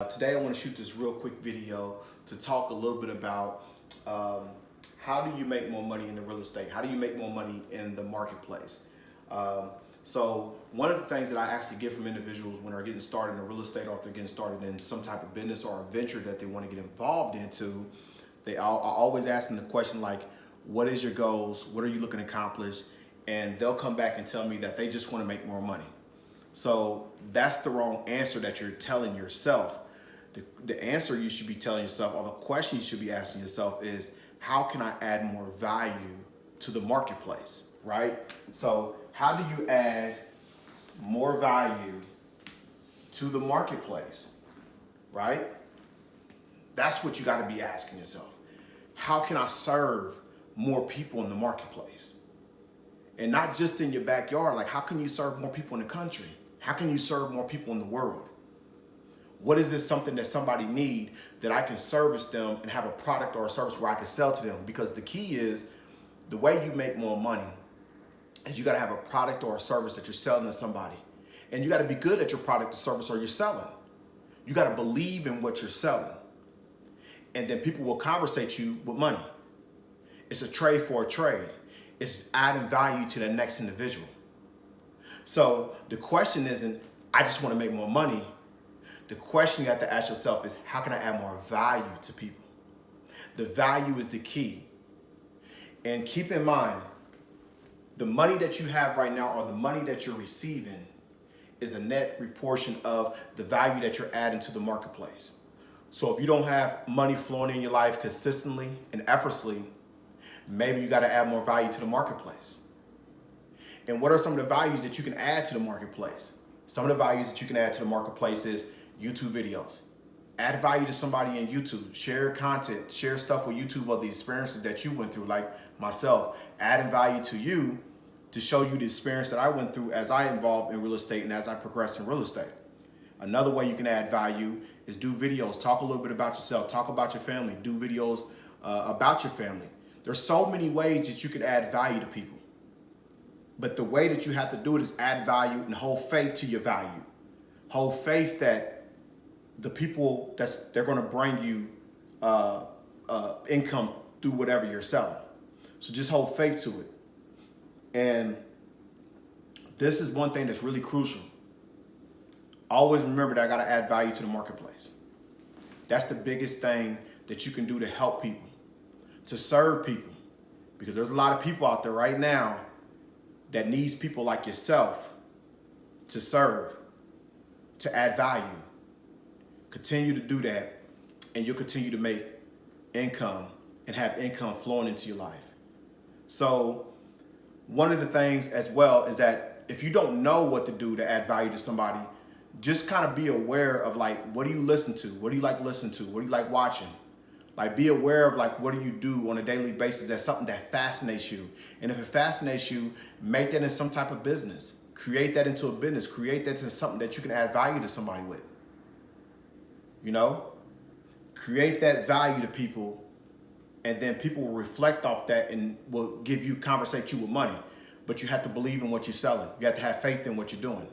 Today I want to shoot this real quick video to talk a little bit about how do you make more money in the real estate? How do you make more money in the marketplace? So one of the things that I actually get from individuals when they're getting started in real estate, or if they're getting started in some type of business or a venture that they want to get involved into, I always ask them the question like, what is your goals? What are you looking to accomplish? And they'll come back and tell me that they just want to make more money. So that's the wrong answer that you're telling yourself. The answer you should be telling yourself, or the question you should be asking yourself is, how can I add more value to the marketplace, right? So how do you add more value to the marketplace, right? That's what you got to be asking yourself. How can I serve more people in the marketplace? And not just in your backyard, like how can you serve more people in the country? How can you serve more people in the world? What is this something that somebody need that I can service them and have a product or a service where I can sell to them? Because the key is the way you make more money is you got to have a product or a service that you're selling to somebody. And you got to be good at your product or service or you're selling. You got to believe in what you're selling. And then people will conversate you with money. It's a trade for a trade. It's adding value to the next individual. So the question isn't, I just want to make more money. The question you have to ask yourself is, how can I add more value to people? The value is the key. And keep in mind, the money that you have right now or the money that you're receiving is a net proportion of the value that you're adding to the marketplace. So if you don't have money flowing in your life consistently and effortlessly, maybe you got to add more value to the marketplace. And what are some of the values that you can add to the marketplace? Some of the values that you can add to the marketplace is YouTube videos. Add value to somebody in YouTube. Share content. Share stuff with YouTube of the experiences that you went through, like myself. Adding value to you to show you the experience that I went through as I involved in real estate and as I progressed in real estate. Another way you can add value is do videos. Talk a little bit about yourself. Talk about your family. Do videos about your family. There's so many ways that you can add value to people. But the way that you have to do it is add value and hold faith to your value. Hold faith that the people they're going to bring you income through whatever you're selling. So just hold faith to it. And this is one thing that's really crucial. Always remember that I got to add value to the marketplace. That's the biggest thing that you can do to help people, to serve people. Because there's a lot of people out there right now that needs people like yourself to serve, to add value. Continue to do that, and you'll continue to make income and have income flowing into your life. So one of the things as well is that if you don't know what to do to add value to somebody, just kind of be aware of like, what do you listen to? What do you like listening to? What do you like watching? Like, be aware of like, what do you do on a daily basis that's something that fascinates you? And if it fascinates you, make that in some type of business. Create that into a business. Create that into something that you can add value to somebody with. You know, create that value to people, and then people will reflect off that and will conversate you with money. But you have to believe in what you're selling. You have to have faith in what you're doing.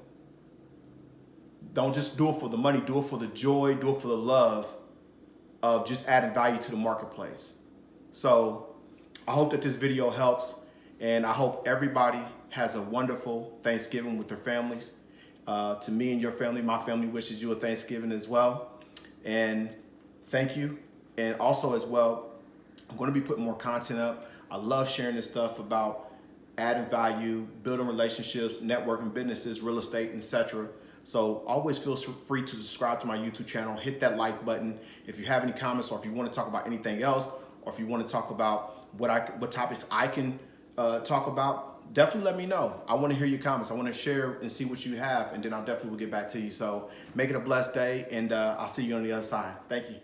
Don't just do it for the money. Do it for the joy. Do it for the love of just adding value to the marketplace. So I hope that this video helps, and I hope everybody has a wonderful Thanksgiving with their families. To me and your family, my family wishes you a Thanksgiving as well. And thank you. And also as well, I'm going to be putting more content up. I love sharing this stuff about adding value, building relationships, networking, businesses, real estate, etc. So always feel free to subscribe to my YouTube channel. Hit that like button. If you have any comments, or if you want to talk about anything else, or if you want to talk about what topics I can talk about, definitely let me know. I want to hear your comments. I want to share and see what you have, and then I'll definitely will get back to you. So make it a blessed day, and I'll see you on the other side. Thank you.